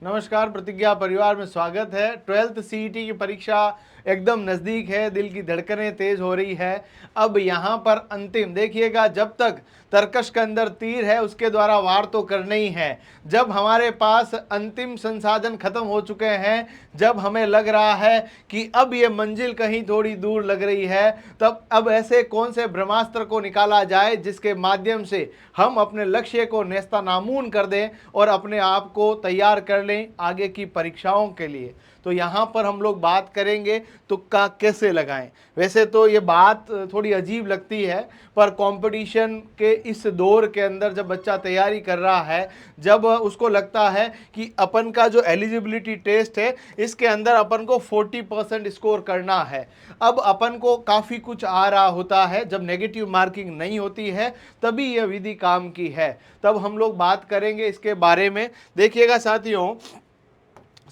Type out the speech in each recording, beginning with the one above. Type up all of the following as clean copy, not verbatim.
नमस्कार, प्रतिज्ञा परिवार में स्वागत है। 12th सीईटी की परीक्षा एकदम नज़दीक है, दिल की धड़कनें तेज हो रही है। अब यहाँ पर अंतिम देखिएगा, जब तक तरकश के अंदर तीर है उसके द्वारा वार तो करना ही है। जब हमारे पास अंतिम संसाधन खत्म हो चुके हैं, जब हमें लग रहा है कि अब ये मंजिल कहीं थोड़ी दूर लग रही है, तब अब ऐसे कौन से ब्रह्मास्त्र को निकाला जाए जिसके माध्यम से हम अपने लक्ष्य को नेस्तनाबूद कर दें और अपने आप को तैयार कर लें आगे की परीक्षाओं के लिए। तो यहाँ पर हम लोग बात करेंगे तुक्का कैसे लगाएं। वैसे तो ये बात थोड़ी अजीब लगती है, पर कंपटीशन के इस दौर के अंदर जब बच्चा तैयारी कर रहा है, जब उसको लगता है कि अपन का जो एलिजिबिलिटी टेस्ट है इसके अंदर अपन को 40% स्कोर करना है, अब अपन को काफ़ी कुछ आ रहा होता है, जब नेगेटिव मार्किंग नहीं होती है तभी यह विधि काम की है। तब हम लोग बात करेंगे इसके बारे में। देखिएगा साथियों,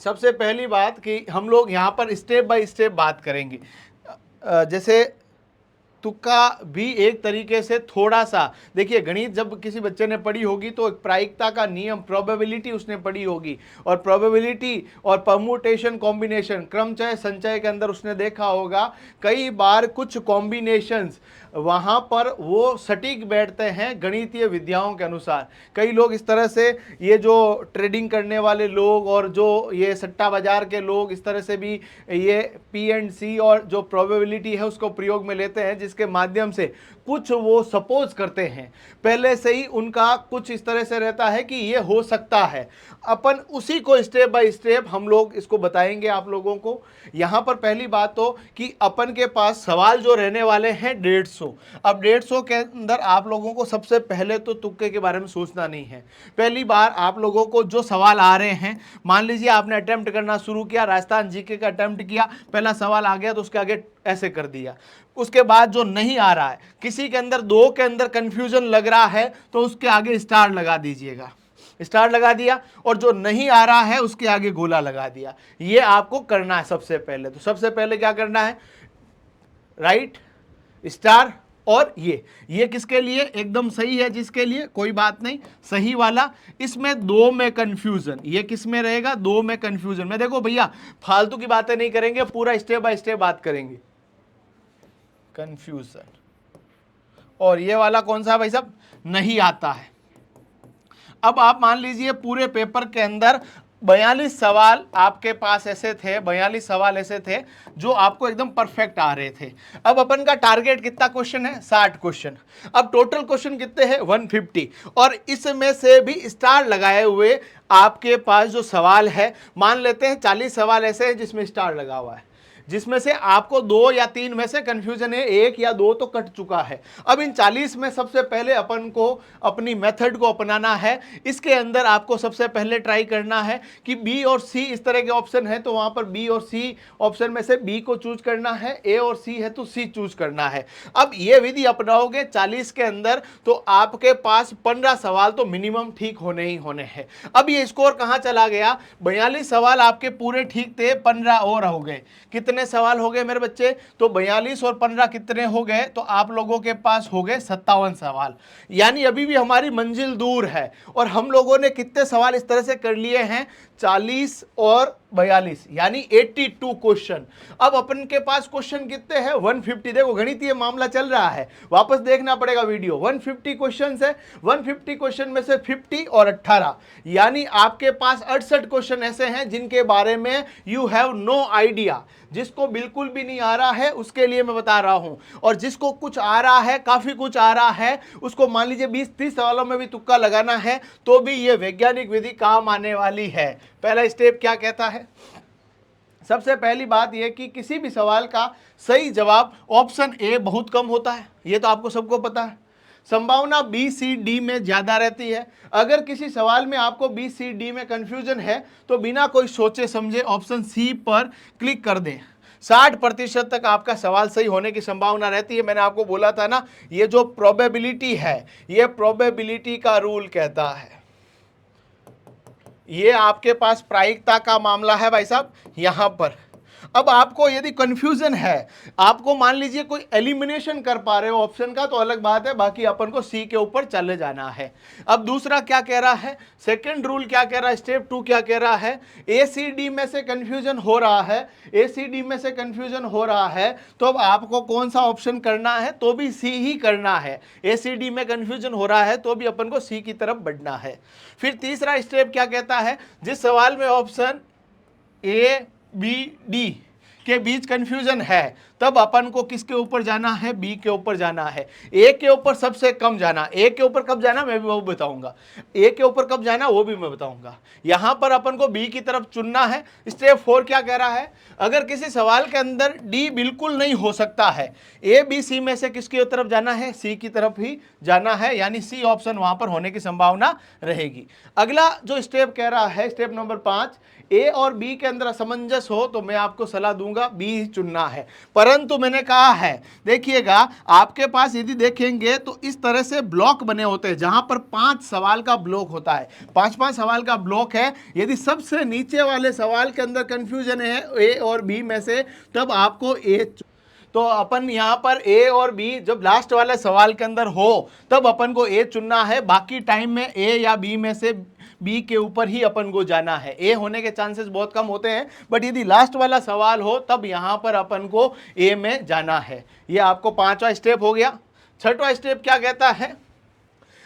सबसे पहली बात कि हम लोग यहाँ पर स्टेप बाय स्टेप बात करेंगे। जैसे तुक्का भी एक तरीके से थोड़ा सा, देखिए गणित जब किसी बच्चे ने पढ़ी होगी तो एक प्रायिकता का नियम, प्रोबेबिलिटी उसने पढ़ी होगी, और प्रोबेबिलिटी और परमुटेशन कॉम्बिनेशन क्रमचय संचय के अंदर उसने देखा होगा कई बार कुछ कॉम्बिनेशंस वहाँ पर वो सटीक बैठते हैं गणितीय विद्याओं के अनुसार। कई लोग इस तरह से, ये जो ट्रेडिंग करने वाले लोग और जो ये सट्टा बाजार के लोग इस तरह से भी ये P&C और जो प्रोबेबिलिटी है उसको प्रयोग में लेते हैं, जिसके माध्यम से कुछ वो सपोज करते हैं, पहले से ही उनका कुछ इस तरह से रहता है कि ये हो सकता है। अपन उसी को स्टेप बाय स्टेप हम लोग इसको बताएंगे आप लोगों को। यहाँ पर पहली बात तो कि अपन के पास सवाल जो रहने वाले हैं 150। अब 150 के अंदर आप लोगों को सबसे पहले तो तुक्के के बारे में सोचना नहीं है। पहली बार आप लोगों को जो सवाल आ रहे हैं, मान लीजिए आपने अटेम्प्ट करना शुरू किया, राजस्थान जीके का अटेम्प्ट किया, पहला सवाल आ गया तो उसके आगे ऐसे कर दिया। उसके बाद जो नहीं आ रहा है, किसी के अंदर दो के अंदर कंफ्यूजन लग रहा है तो उसके आगे स्टार लगा दीजिएगा, स्टार लगा दिया, और जो नहीं आ रहा है उसके आगे गोला लगा दिया। ये आपको करना है सबसे पहले। तो सबसे पहले क्या करना है, राइट स्टार, और ये किसके लिए एकदम सही है, जिसके लिए कोई बात नहीं, सही वाला। इसमें दो में कंफ्यूजन, ये किस में रहेगा, दो में कंफ्यूजन में। देखो भैया, फालतू की बातें नहीं करेंगे, पूरा स्टेप बाय स्टेप बात करेंगे। कंफ्यूजन, और ये वाला कौन सा भाई साहब, नहीं आता है। अब आप मान लीजिए पूरे पेपर के अंदर 42 सवाल आपके पास ऐसे थे, 42 सवाल ऐसे थे जो आपको एकदम परफेक्ट आ रहे थे। अब अपन का टारगेट कितना क्वेश्चन है, 60 क्वेश्चन। अब टोटल क्वेश्चन कितने हैं, 150, और इसमें से भी स्टार लगाए हुए आपके पास जो सवाल है, मान लेते हैं 40 सवाल ऐसे हैं जिसमें स्टार लगा हुआ है, जिसमें से आपको 2 या 3 में से कंफ्यूजन है, 1 या 2 तो कट चुका है। अब इन 40 में सबसे पहले अपन को अपनी मेथड को अपनाना है। इसके अंदर आपको सबसे पहले ट्राई करना है कि बी और सी इस तरह के ऑप्शन है तो वहां पर बी और सी ऑप्शन में से बी को चूज करना है, ए और सी है तो सी चूज करना है। अब ये विधि अपनाओगे 40 के अंदर तो आपके पास 15 सवाल तो मिनिमम ठीक होने ही होने हैं। अब ये स्कोर कहां चला गया, 42 सवाल आपके पूरे ठीक थे, 15 और हो गए। कितने सवाल हो गए मेरे बच्चे, तो 42 और 15 कितने हो गए, तो आप लोगों के पास हो गए 57 सवाल। यानी अभी भी हमारी मंजिल दूर है, और हम लोगों ने कितने सवाल इस तरह से कर लिए हैं, 40 और 42 यानी 82 क्वेश्चन। अब अपन के पास क्वेश्चन कितने हैं, 150। देखो गणितीय मामला चल रहा है, वापस देखना पड़ेगा वीडियो। 150 क्वेश्चन है, 150 क्वेश्चन में से 50 और 18 यानी आपके पास 68 क्वेश्चन ऐसे हैं जिनके बारे में यू हैव नो आइडिया। जिसको बिल्कुल भी नहीं आ रहा है उसके लिए मैं बता रहा हूं, और जिसको कुछ आ रहा है, काफी कुछ आ रहा है, उसको मान लीजिए 20-30 सवालों में भी तुक्का लगाना है तो भी ये वैज्ञानिक विधि काम आने वाली है। पहला स्टेप क्या कहता है, सबसे पहली बात यह कि किसी भी सवाल का सही जवाब ऑप्शन ए बहुत कम होता है, ये तो आपको सबको पता है। संभावना बी सी डी में ज्यादा रहती है। अगर किसी सवाल में आपको बी सी डी में कंफ्यूजन है तो बिना कोई सोचे समझे ऑप्शन सी पर क्लिक कर दें। 60% तक आपका सवाल सही होने की संभावना रहती है। मैंने आपको बोला था ना, ये जो प्रोबेबिलिटी है, ये प्रोबेबिलिटी का रूल कहता है। ये आपके पास प्रायिकता का मामला है भाई साहब। यहां पर अब आपको यदि कंफ्यूजन है, आपको मान लीजिए कोई एलिमिनेशन कर पा रहे हो ऑप्शन का तो अलग बात है, बाकी अपन को सी के ऊपर चले जाना है। अब दूसरा क्या कह रहा है, सेकंड रूल क्या कह रहा है, स्टेप 2 क्या कह रहा है, ए सी डी में से कंफ्यूजन हो रहा है, ए सी डी में से कंफ्यूजन हो रहा है, तो अब आपको कौन सा ऑप्शन करना है, तो भी सी ही करना है। ए सी डी में कंफ्यूजन हो रहा है तो भी अपन को सी की तरफ बढ़ना है। फिर तीसरा स्टेप क्या कहता है, जिस सवाल में ऑप्शन ए बी डी के बीच कंफ्यूजन है तब अपन को किसके ऊपर जाना है, बी के ऊपर जाना है। ए के ऊपर सबसे कम जाना, ए के ऊपर कब जाना मैं भी वो बताऊंगा, ए के ऊपर कब जाना वो भी मैं बताऊंगा। यहां पर अपन को बी की तरफ चुनना है। स्टेप 4 क्या कह रहा है, अगर किसी सवाल के अंदर डी बिल्कुल नहीं हो सकता है, ए बी सी में से किसकी तरफ जाना है, सी की तरफ ही जाना है, यानी सी ऑप्शन वहां पर होने की संभावना रहेगी। अगला जो स्टेप कह रहा है, स्टेप नंबर 5, ए और बी के अंदर असमंजस हो तो मैं आपको सलाह दूंगा बी चुनना है। परंतु मैंने कहा है, देखिएगा आपके पास यदि देखेंगे तो इस तरह से ब्लॉक बने होते हैं जहां पर 5 सवाल का ब्लॉक होता है, 5-5 सवाल का ब्लॉक है। यदि सबसे नीचे वाले सवाल के अंदर कंफ्यूजन है ए और बी में से तब आपको ए, तो अपन यहाँ पर ए और बी जब लास्ट वाले सवाल के अंदर हो तब अपन को ए चुनना है, बाकी टाइम में ए या बी में से बी के ऊपर ही अपन को जाना है। ए होने के चांसेस बहुत कम होते हैं, बट यदि लास्ट वाला सवाल हो तब यहाँ पर अपन को ए में जाना है। ये आपको 5वां स्टेप हो गया। 6वां स्टेप क्या कहता है,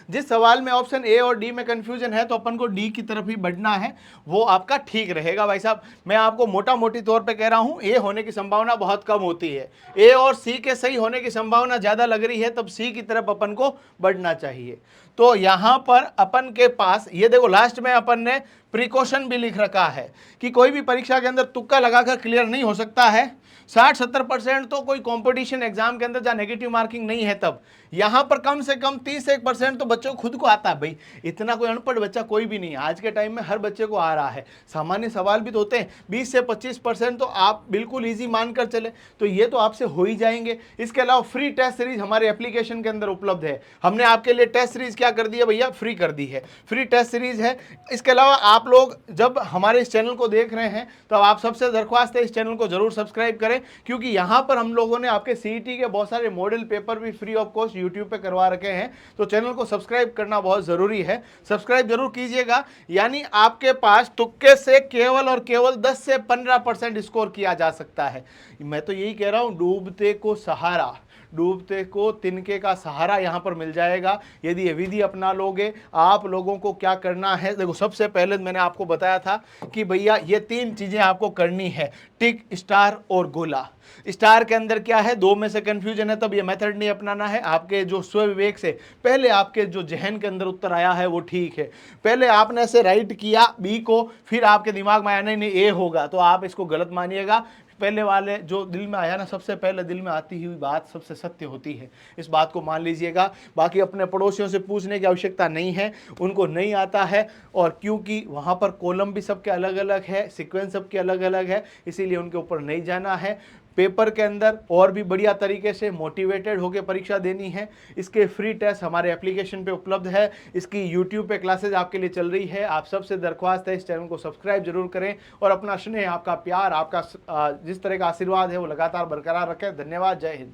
जिस सवाल में ऑप्शन ए और डी में कंफ्यूजन है तो अपन को डी की तरफ ही बढ़ना है, वो आपका ठीक रहेगा। भाई साहब मैं आपको मोटा मोटी तौर पे कह रहा हूं, ए होने की संभावना बहुत कम होती है, ए और सी के सही होने की संभावना ज़्यादा लग रही है, तब सी की तरफ अपन को बढ़ना चाहिए। तो यहाँ पर अपन के पास ये देखो लास्ट में अपन ने प्रिकॉशन भी लिख रखा है कि कोई भी परीक्षा के अंदर तुक्का लगाकर क्लियर नहीं हो सकता है। 60-70% तो कोई कंपटीशन एग्जाम के अंदर जहाँ नेगेटिव मार्किंग नहीं है तब यहाँ पर कम से कम 30-1% तो बच्चों को खुद को आता है। भाई इतना कोई अनपढ़ बच्चा कोई भी नहीं है, आज के टाइम में हर बच्चे को आ रहा है। सामान्य सवाल भी तो होते हैं, 20 से 25% तो आप बिल्कुल ईजी मानकर चले, तो ये तो आपसे हो ही जाएंगे। इसके अलावा फ्री टेस्ट सीरीज हमारे एप्लीकेशन के अंदर उपलब्ध है, हमने आपके लिए टेस्ट सीरीज क्या कर दी है भैया, फ्री कर दी है, फ्री टेस्ट सीरीज है। इसके अलावा आप लोग जब हमारे इस चैनल को देख रहे हैं तो आप सबसे दरख्वास्त है इस चैनल को जरूर सब्सक्राइब करें, क्योंकि यहाँ पर हम लोगों ने आपके सीईटी के बहुत सारे मॉडल पेपर भी फ्री ऑफ कॉस्ट यूट्यूब पे करवा रखे हैं। तो चैनल को सब्सक्राइब करना बहुत ज़रूरी है, सब्सक्राइब जरूर कीजिएगा। यानी आपके पास तुक्के से केवल और केवल 10 से 15% स्कोर किया जा सकता है। मैं तो यही कह रहा हूँ, डूबते को सहारा, डूबते को तिनके का सहारा यहाँ पर मिल जाएगा यदि ये विधि अपना लोगे। आप लोगों को क्या करना है, देखो सबसे पहले मैंने आपको बताया था कि भैया ये 3 चीज़ें आपको करनी है, टिक, स्टार और गोला। स्टार के अंदर क्या है, 2 में से कंफ्यूजन है तब ये मेथड नहीं अपनाना है, आपके जो स्व विवेक से पहले आपके जो जहन के अंदर उत्तर आया है वो ठीक है, पहले आपने ऐसे राइट किया बी को, फिर आपके दिमाग में आया नहीं नहीं ए होगा, तो आप इसको गलत मानिएगा। पहले वाले जो दिल में आया ना, सबसे पहले दिल में आती हुई बात सबसे सत्य होती है, इस बात को मान लीजिएगा। बाकी अपने पड़ोसियों से पूछने की आवश्यकता नहीं है, उनको नहीं आता है, और क्योंकि वहाँ पर कॉलम भी सबके अलग अलग है, सीक्वेंस सबके अलग अलग है, इसीलिए उनके ऊपर नहीं जाना है। पेपर के अंदर और भी बढ़िया तरीके से मोटिवेटेड होकर परीक्षा देनी है, इसके फ्री टेस्ट हमारे एप्लीकेशन पे उपलब्ध है, इसकी यूट्यूब पे क्लासेज आपके लिए चल रही है। आप सबसे दरख्वास्त है इस चैनल को सब्सक्राइब जरूर करें और अपना स्नेह, आपका प्यार, आपका जिस तरह का आशीर्वाद है वो लगातार बरकरार रखें। धन्यवाद, जय हिंद।